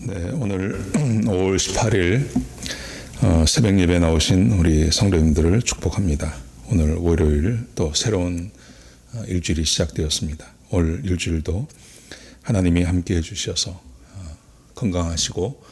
네, 오늘 5월 18일 새벽 예배 나오신 우리 성도님들을 축복합니다. 오늘 월요일 또 새로운 일주일이 시작되었습니다. 올 일주일도 하나님이 함께 해주셔서 건강하시고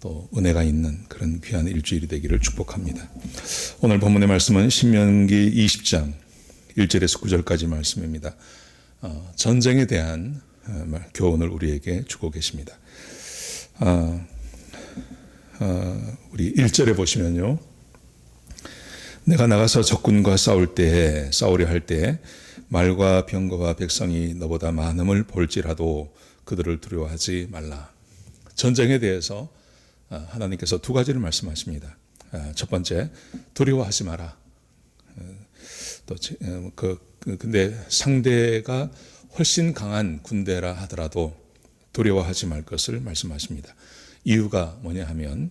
또 은혜가 있는 그런 귀한 일주일이 되기를 축복합니다. 오늘 본문의 말씀은 신명기 20장 1절에서 9절까지 말씀입니다. 전쟁에 대한 교훈을 우리에게 주고 계십니다. 우리 1절에 보시면요. 내가 나가서 적군과 싸우려 할 때 말과 병거와 백성이 너보다 많음을 볼지라도 그들을 두려워하지 말라. 전쟁에 대해서 하나님께서 두 가지를 말씀하십니다. 첫 번째, 두려워하지 마라. 근데 상대가 훨씬 강한 군대라 하더라도 두려워하지 말 것을 말씀하십니다. 이유가 뭐냐 하면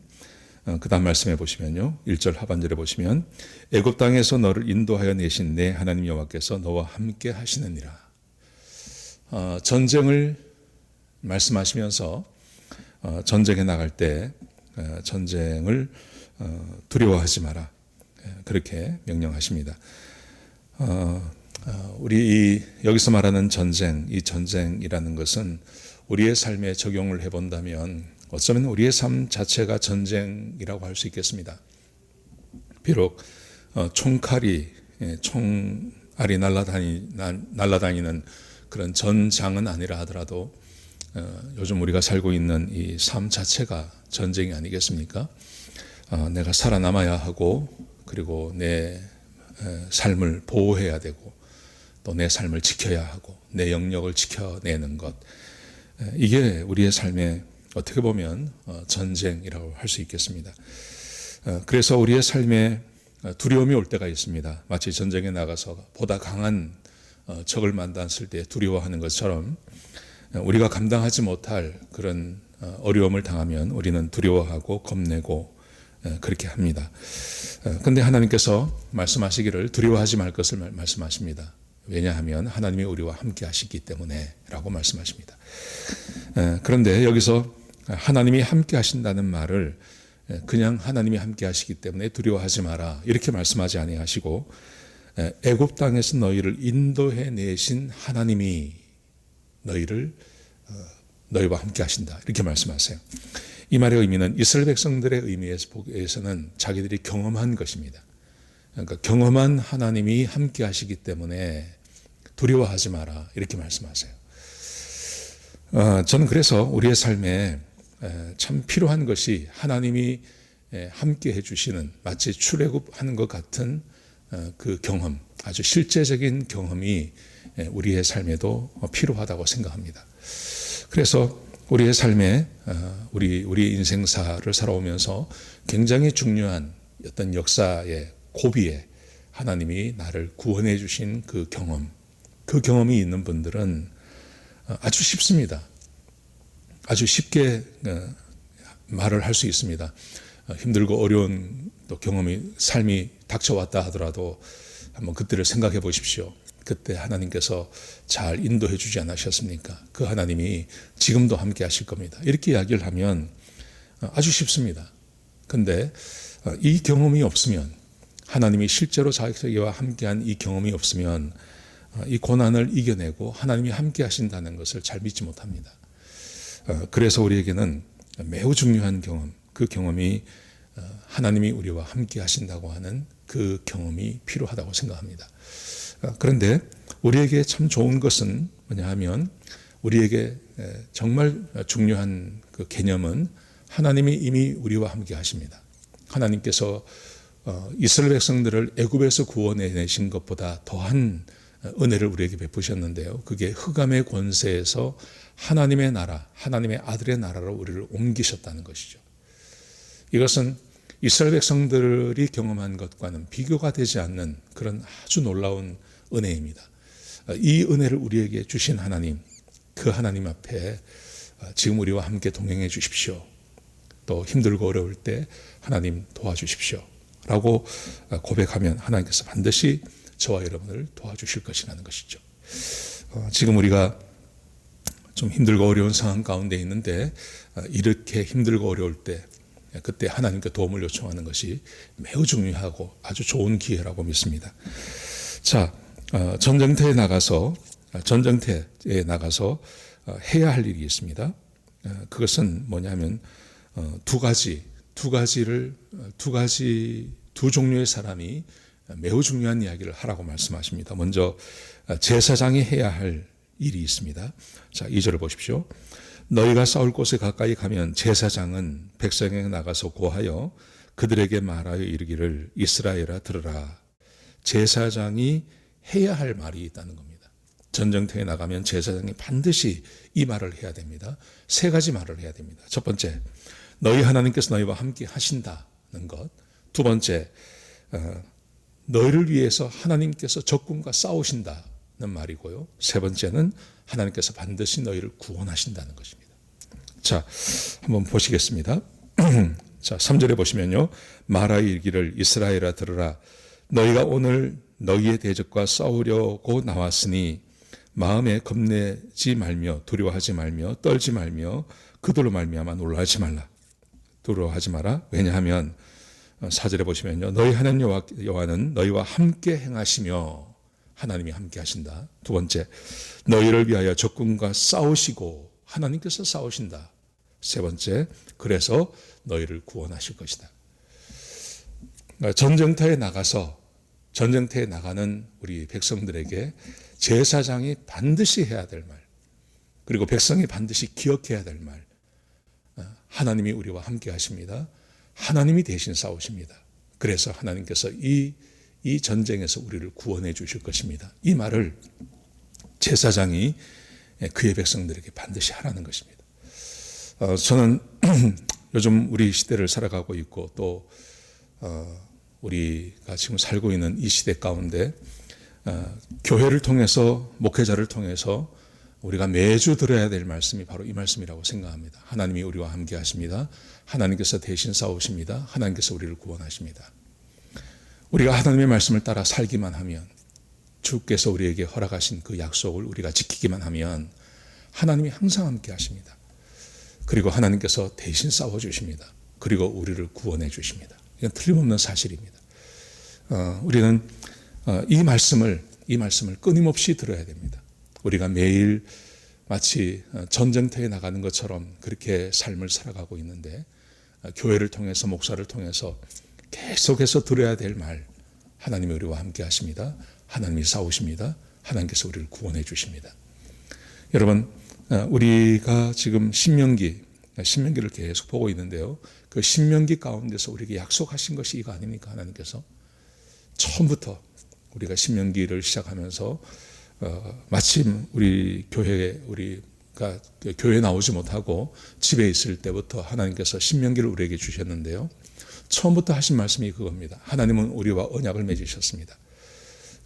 그 다음 말씀해 보시면요. 1절 하반절에 보시면 애굽 땅에서 너를 인도하여 내신 내 하나님 여호와께서 너와 함께 하시느니라. 전쟁을 말씀하시면서 전쟁에 나갈 때 전쟁을 두려워하지 마라. 그렇게 명령하십니다. 우리 여기서 말하는 전쟁, 이 전쟁이라는 것은 우리의 삶에 적용을 해본다면 어쩌면 우리의 삶 자체가 전쟁이라고 할 수 있겠습니다. 비록 총알이 날아다니는 그런 전장은 아니라 하더라도 요즘 우리가 살고 있는 이 삶 자체가 전쟁이 아니겠습니까? 내가 살아남아야 하고 그리고 내 삶을 보호해야 되고 또 내 삶을 지켜야 하고 내 영역을 지켜내는 것, 이게 우리의 삶에 어떻게 보면 전쟁이라고 할 수 있겠습니다. 그래서 우리의 삶에 두려움이 올 때가 있습니다. 마치 전쟁에 나가서 보다 강한 적을 만났을 때 두려워하는 것처럼 우리가 감당하지 못할 그런 어려움을 당하면 우리는 두려워하고 겁내고 그렇게 합니다. 그런데 하나님께서 말씀하시기를 두려워하지 말 것을 말씀하십니다. 왜냐하면 하나님이 우리와 함께 하시기 때문에 라고 말씀하십니다. 그런데 여기서 하나님이 함께 하신다는 말을 그냥 하나님이 함께 하시기 때문에 두려워하지 마라 이렇게 말씀하지 아니하시고 애굽 땅에서 너희를 인도해 내신 하나님이 너희와 함께 하신다 이렇게 말씀하세요. 이 말의 의미는 이스라엘 백성들의 의미에서는 자기들이 경험한 것입니다. 그러니까 경험한 하나님이 함께 하시기 때문에 두려워하지 마라 이렇게 말씀하세요. 저는 그래서 우리의 삶에 참 필요한 것이 하나님이 함께 해주시는 마치 출애굽하는 것 같은 그 경험, 아주 실제적인 경험이 우리의 삶에도 필요하다고 생각합니다. 그래서 우리의 삶에 우리 인생사를 살아오면서 굉장히 중요한 어떤 역사의 고비에 하나님이 나를 구원해 주신 그 경험이 있는 분들은 아주 쉽습니다. 아주 쉽게 말을 할 수 있습니다. 힘들고 어려운 또 삶이 닥쳐왔다 하더라도 한번 그때를 생각해 보십시오. 그때 하나님께서 잘 인도해 주지 않으셨습니까? 그 하나님이 지금도 함께 하실 겁니다. 이렇게 이야기를 하면 아주 쉽습니다. 근데 이 경험이 없으면, 하나님이 실제로 자기와 함께한 이 경험이 없으면 이 고난을 이겨내고 하나님이 함께 하신다는 것을 잘 믿지 못합니다. 그래서 우리에게는 매우 중요한 경험, 그 경험이 하나님이 우리와 함께 하신다고 하는 그 경험이 필요하다고 생각합니다. 그런데 우리에게 참 좋은 것은 뭐냐 하면 우리에게 정말 중요한 그 개념은 하나님이 이미 우리와 함께 하십니다. 하나님께서 이스라엘 백성들을 애굽에서 구원해 내신 것보다 더한 은혜를 우리에게 베푸셨는데요. 그게 흑암의 권세에서 하나님의 나라, 하나님의 아들의 나라로 우리를 옮기셨다는 것이죠. 이것은 이스라엘 백성들이 경험한 것과는 비교가 되지 않는 그런 아주 놀라운 은혜입니다. 이 은혜를 우리에게 주신 하나님, 그 하나님 앞에 지금 우리와 함께 동행해 주십시오. 또 힘들고 어려울 때 하나님 도와주십시오. 라고 고백하면 하나님께서 반드시 저와 여러분을 도와주실 것이라는 것이죠. 지금 우리가 좀 힘들고 어려운 상황 가운데 있는데 이렇게 힘들고 어려울 때 그때 하나님께 도움을 요청하는 것이 매우 중요하고 아주 좋은 기회라고 믿습니다. 자, 전쟁터에 나가서 해야 할 일이 있습니다. 그것은 뭐냐면 두 종류의 사람이 매우 중요한 이야기를 하라고 말씀하십니다. 먼저 제사장이 해야 할 일이 있습니다. 자, 2절을 보십시오. 너희가 싸울 곳에 가까이 가면 제사장은 백성에게 나가서 고하여 그들에게 말하여 이르기를 이스라엘아 들으라. 제사장이 해야 할 말이 있다는 겁니다. 전쟁터에 나가면 제사장이 반드시 이 말을 해야 됩니다. 세 가지 말을 해야 됩니다. 첫 번째, 너희 하나님께서 너희와 함께 하신다는 것. 두 번째, 너희를 위해서 하나님께서 적군과 싸우신다는 말이고요. 세 번째는 하나님께서 반드시 너희를 구원하신다는 것입니다. 자, 한번 보시겠습니다. 자, 3절에 보시면요. 말하여 이르기를 이스라엘아 들으라. 너희가 오늘 너희의 대적과 싸우려고 나왔으니 마음에 겁내지 말며 두려워하지 말며 떨지 말며 그들로 말미암아 놀라지 말라. 두려워하지 마라. 왜냐하면 4절에 보시면요. 너희 하나님 여호와는 너희와 함께 행하시며 하나님이 함께 하신다. 두 번째, 너희를 위하여 적군과 싸우시고 하나님께서 싸우신다. 세 번째, 그래서 너희를 구원하실 것이다. 전쟁터에 나가는 우리 백성들에게 제사장이 반드시 해야 될 말, 그리고 백성이 반드시 기억해야 될 말, 하나님이 우리와 함께 하십니다. 하나님이 대신 싸우십니다. 그래서 하나님께서 이 전쟁에서 우리를 구원해 주실 것입니다. 이 말을 제사장이 그의 백성들에게 반드시 하라는 것입니다. 저는 요즘 우리 시대를 살아가고 있고 또 우리가 지금 살고 있는 이 시대 가운데 교회를 통해서 목회자를 통해서 우리가 매주 들어야 될 말씀이 바로 이 말씀이라고 생각합니다. 하나님이 우리와 함께 하십니다. 하나님께서 대신 싸우십니다. 하나님께서 우리를 구원하십니다. 우리가 하나님의 말씀을 따라 살기만 하면, 주께서 우리에게 허락하신 그 약속을 우리가 지키기만 하면 하나님이 항상 함께 하십니다. 그리고 하나님께서 대신 싸워주십니다. 그리고 우리를 구원해 주십니다. 이건 틀림없는 사실입니다. 우리는 이 말씀을 끊임없이 들어야 됩니다. 우리가 매일 마치 전쟁터에 나가는 것처럼 그렇게 삶을 살아가고 있는데, 교회를 통해서 목사를 통해서 계속해서 들어야 될 말, 하나님이 우리와 함께 하십니다. 하나님이 싸우십니다. 하나님께서 우리를 구원해 주십니다. 여러분, 우리가 지금 신명기를 계속 보고 있는데요. 그 신명기 가운데서 우리에게 약속하신 것이 이거 아닙니까? 하나님께서 처음부터 우리가 신명기를 시작하면서 마침 우리가 교회에 나오지 못하고 집에 있을 때부터 하나님께서 신명기를 우리에게 주셨는데요. 처음부터 하신 말씀이 그겁니다. 하나님은 우리와 언약을 맺으셨습니다.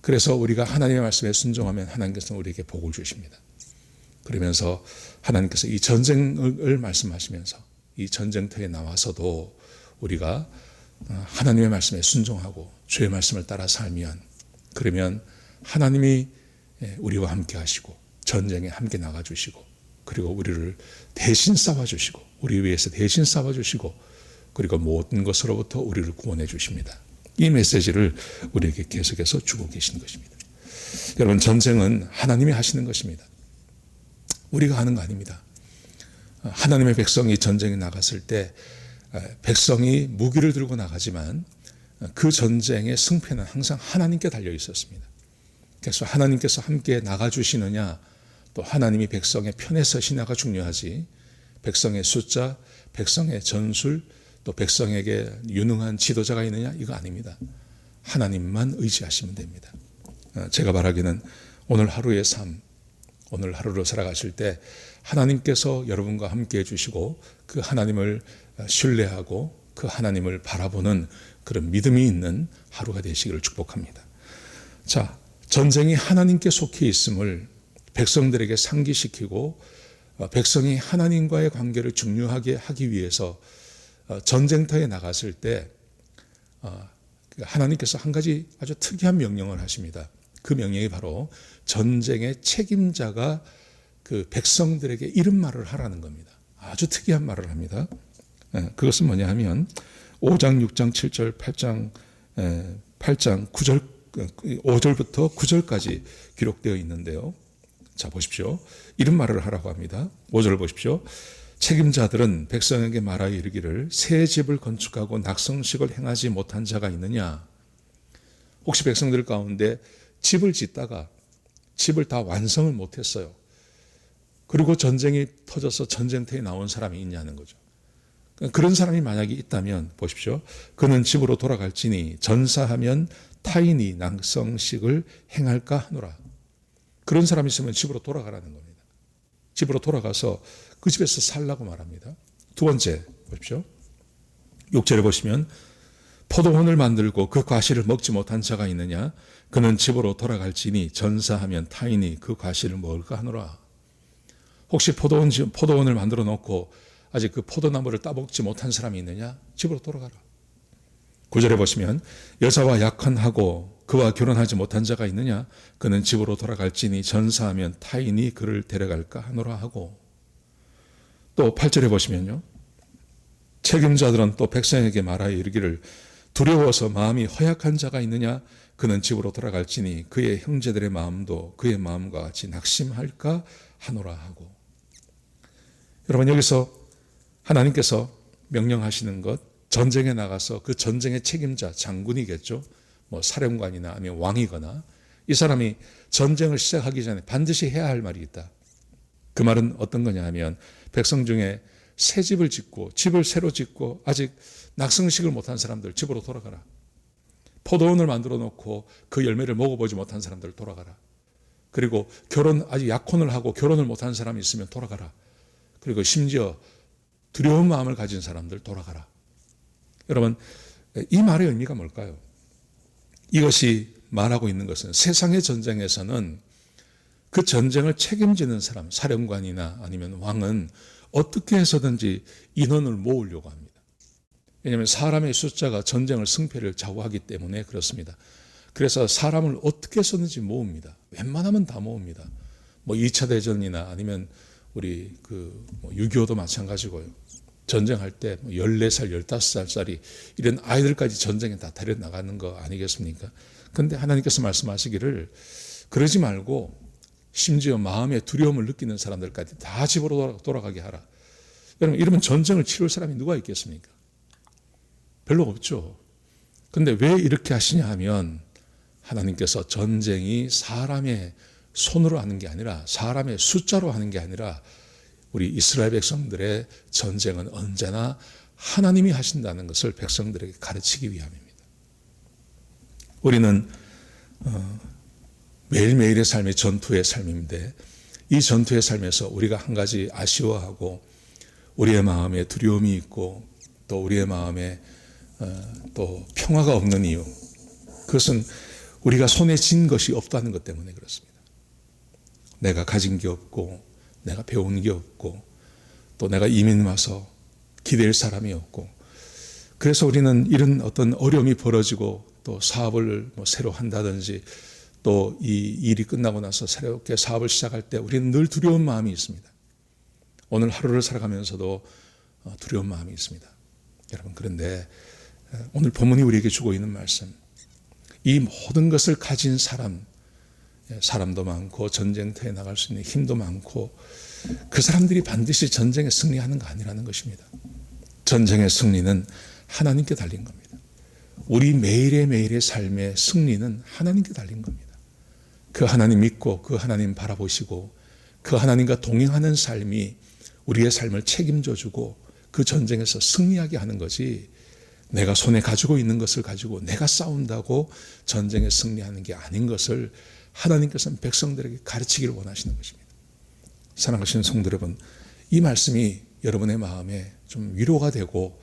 그래서 우리가 하나님의 말씀에 순종하면 하나님께서는 우리에게 복을 주십니다. 그러면서 하나님께서 이 전쟁을 말씀하시면서 이 전쟁터에 나와서도 우리가 하나님의 말씀에 순종하고 주의 말씀을 따라 살면, 그러면 하나님이 우리와 함께 하시고 전쟁에 함께 나가주시고, 그리고 우리를 대신 싸워주시고, 우리 위해서 대신 싸워주시고, 그리고 모든 것으로부터 우리를 구원해 주십니다. 이 메시지를 우리에게 계속해서 주고 계신 것입니다. 여러분, 전쟁은 하나님이 하시는 것입니다. 우리가 하는 거 아닙니다. 하나님의 백성이 전쟁에 나갔을 때 백성이 무기를 들고 나가지만 그 전쟁의 승패는 항상 하나님께 달려 있었습니다. 그래서 하나님께서 함께 나가주시느냐, 또 하나님이 백성의 편에 서시냐가 중요하지, 백성의 숫자, 백성의 전술, 또 백성에게 유능한 지도자가 있느냐, 이거 아닙니다. 하나님만 의지하시면 됩니다. 제가 바라기는 오늘 하루의 삶, 오늘 하루를 살아가실 때 하나님께서 여러분과 함께 해주시고 그 하나님을 신뢰하고 그 하나님을 바라보는 그런 믿음이 있는 하루가 되시기를 축복합니다. 자, 전쟁이 하나님께 속해 있음을 백성들에게 상기시키고 백성이 하나님과의 관계를 중요하게 하기 위해서 전쟁터에 나갔을 때 하나님께서 한 가지 아주 특이한 명령을 하십니다. 그 명령이 바로 전쟁의 책임자가 그 백성들에게 이런 말을 하라는 겁니다. 아주 특이한 말을 합니다. 그것은 뭐냐 하면 5장, 6장, 7절, 8장 9절, 5절부터 9절까지 기록되어 있는데요. 자, 보십시오. 이런 말을 하라고 합니다. 5절을 보십시오. 책임자들은 백성에게 말하여 이르기를 새 집을 건축하고 낙성식을 행하지 못한 자가 있느냐? 혹시 백성들 가운데 집을 짓다가 집을 다 완성을 못했어요. 그리고 전쟁이 터져서 전쟁터에 나온 사람이 있냐는 거죠. 그런 사람이 만약에 있다면 보십시오. 그는 집으로 돌아갈지니 전사하면 타인이 낙성식을 행할까 하노라. 그런 사람이 있으면 집으로 돌아가라는 겁니다. 집으로 돌아가서 그 집에서 살라고 말합니다. 두 번째 보십시오. 6절에 보시면 포도원을 만들고 그 과실을 먹지 못한 자가 있느냐? 그는 집으로 돌아갈지니 전사하면 타인이 그 과실을 먹을까 하노라. 혹시 포도원을 만들어 놓고 아직 그 포도나무를 따먹지 못한 사람이 있느냐? 집으로 돌아가라. 9절에 보시면 여자와 약혼하고 그와 결혼하지 못한 자가 있느냐? 그는 집으로 돌아갈지니 전사하면 타인이 그를 데려갈까 하노라 하고, 또 8절에 보시면요. 책임자들은 또 백성에게 말하여 이르기를 두려워서 마음이 허약한 자가 있느냐? 그는 집으로 돌아갈지니 그의 형제들의 마음도 그의 마음과 같이 낙심할까 하노라 하고. 여러분, 여기서 하나님께서 명령하시는 것, 전쟁에 나가서 그 전쟁의 책임자, 장군이겠죠. 뭐 사령관이나 아니면 왕이거나 이 사람이 전쟁을 시작하기 전에 반드시 해야 할 말이 있다. 그 말은 어떤 거냐 하면 백성 중에 새 집을 짓고 집을 새로 짓고 아직 낙성식을 못한 사람들 집으로 돌아가라. 포도원을 만들어 놓고 그 열매를 먹어보지 못한 사람들 돌아가라. 그리고 아직 약혼을 하고 결혼을 못한 사람이 있으면 돌아가라. 그리고 심지어 두려운 마음을 가진 사람들 돌아가라. 여러분, 이 말의 의미가 뭘까요? 이것이 말하고 있는 것은 세상의 전쟁에서는 그 전쟁을 책임지는 사람, 사령관이나 아니면 왕은 어떻게 해서든지 인원을 모으려고 합니다. 왜냐하면 사람의 숫자가 전쟁의 승패를 좌우하기 때문에 그렇습니다. 그래서 사람을 어떻게 해서든지 모읍니다. 웬만하면 다 모읍니다. 뭐 2차 대전이나 아니면 우리 6.25도 마찬가지고요. 전쟁할 때 14살, 15살짜리 이런 아이들까지 전쟁에 다 데려나가는 거 아니겠습니까? 그런데 하나님께서 말씀하시기를 그러지 말고 심지어 마음에 두려움을 느끼는 사람들까지 다 집으로 돌아가게 하라. 여러분, 이러면 전쟁을 치룰 사람이 누가 있겠습니까? 별로 없죠. 그런데 왜 이렇게 하시냐 하면 하나님께서 전쟁이 사람의 손으로 하는 게 아니라 사람의 숫자로 하는 게 아니라 우리 이스라엘 백성들의 전쟁은 언제나 하나님이 하신다는 것을 백성들에게 가르치기 위함입니다. 우리는 매일매일의 삶이 전투의 삶인데 이 전투의 삶에서 우리가 한 가지 아쉬워하고 우리의 마음에 두려움이 있고 또 우리의 마음에 또 평화가 없는 이유, 그것은 우리가 손에 쥔 것이 없다는 것 때문에 그렇습니다. 내가 가진 게 없고 내가 배운 게 없고 또 내가 이민 와서 기댈 사람이 없고, 그래서 우리는 이런 어떤 어려움이 벌어지고 또 사업을 새로 한다든지 또 이 일이 끝나고 나서 새롭게 사업을 시작할 때 우리는 늘 두려운 마음이 있습니다. 오늘 하루를 살아가면서도 두려운 마음이 있습니다. 여러분, 그런데 오늘 본문이 우리에게 주고 있는 말씀, 이 모든 것을 가진 사람도 많고 전쟁터에 나갈 수 있는 힘도 많고 그 사람들이 반드시 전쟁에 승리하는 거 아니라는 것입니다. 전쟁의 승리는 하나님께 달린 겁니다. 우리 매일의 삶의 승리는 하나님께 달린 겁니다. 그 하나님 믿고 그 하나님 바라보시고 그 하나님과 동행하는 삶이 우리의 삶을 책임져 주고 그 전쟁에서 승리하게 하는 것이 내가 손에 가지고 있는 것을 가지고 내가 싸운다고 전쟁에 승리하는 게 아닌 것을 하나님께서는 백성들에게 가르치기를 원하시는 것입니다. 사랑하시는 성도 여러분, 이 말씀이 여러분의 마음에 좀 위로가 되고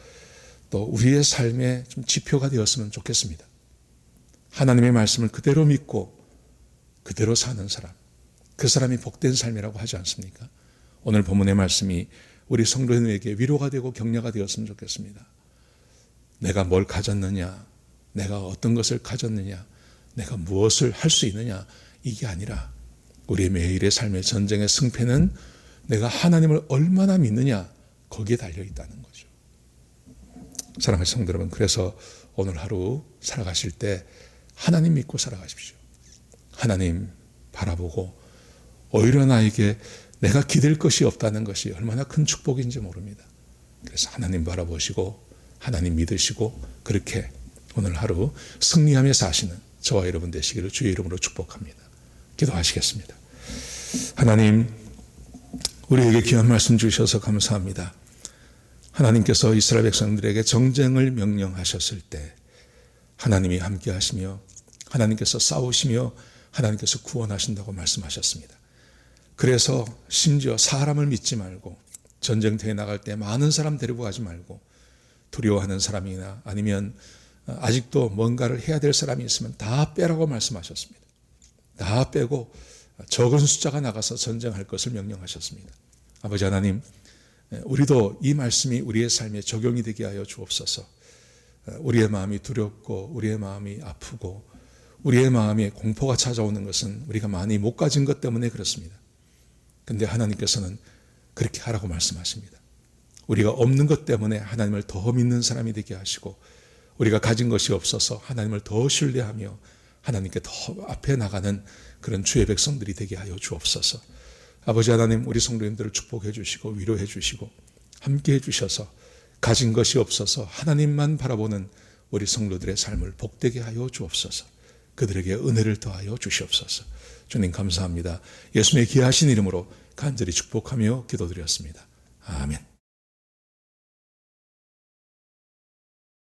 또 우리의 삶에 좀 지표가 되었으면 좋겠습니다. 하나님의 말씀을 그대로 믿고 그대로 사는 사람, 그 사람이 복된 삶이라고 하지 않습니까? 오늘 본문의 말씀이 우리 성도님에게 위로가 되고 격려가 되었으면 좋겠습니다. 내가 뭘 가졌느냐, 내가 어떤 것을 가졌느냐, 내가 무엇을 할 수 있느냐, 이게 아니라 우리의 매일의 삶의 전쟁의 승패는 내가 하나님을 얼마나 믿느냐, 거기에 달려 있다는 거죠. 사랑하는 성도 여러분, 그래서 오늘 하루 살아가실 때 하나님 믿고 살아가십시오. 하나님 바라보고 오히려 나에게 내가 기댈 것이 없다는 것이 얼마나 큰 축복인지 모릅니다. 그래서 하나님 바라보시고 하나님 믿으시고 그렇게 오늘 하루 승리하며 사시는 저와 여러분 되시기를 주의 이름으로 축복합니다. 기도하시겠습니다. 하나님, 우리에게 귀한 말씀 주셔서 감사합니다. 하나님께서 이스라엘 백성들에게 정쟁을 명령하셨을 때 하나님이 함께 하시며 하나님께서 싸우시며 하나님께서 구원하신다고 말씀하셨습니다. 그래서 심지어 사람을 믿지 말고 전쟁터에 나갈 때 많은 사람 데리고 가지 말고 두려워하는 사람이나 아니면 아직도 뭔가를 해야 될 사람이 있으면 다 빼라고 말씀하셨습니다. 다 빼고 적은 숫자가 나가서 전쟁할 것을 명령하셨습니다. 아버지 하나님, 우리도 이 말씀이 우리의 삶에 적용이 되게 하여 주옵소서. 우리의 마음이 두렵고 우리의 마음이 아프고 우리의 마음에 공포가 찾아오는 것은 우리가 많이 못 가진 것 때문에 그렇습니다. 그런데 하나님께서는 그렇게 하라고 말씀하십니다. 우리가 없는 것 때문에 하나님을 더 믿는 사람이 되게 하시고 우리가 가진 것이 없어서 하나님을 더 신뢰하며 하나님께 더 앞에 나가는 그런 주의 백성들이 되게 하여 주옵소서. 아버지 하나님, 우리 성도님들을 축복해 주시고 위로해 주시고 함께 해 주셔서 가진 것이 없어서 하나님만 바라보는 우리 성도들의 삶을 복되게 하여 주옵소서. 그들에게 은혜를 더하여 주시옵소서. 주님 감사합니다. 예수님의 귀하신 이름으로 간절히 축복하며 기도드렸습니다. 아멘.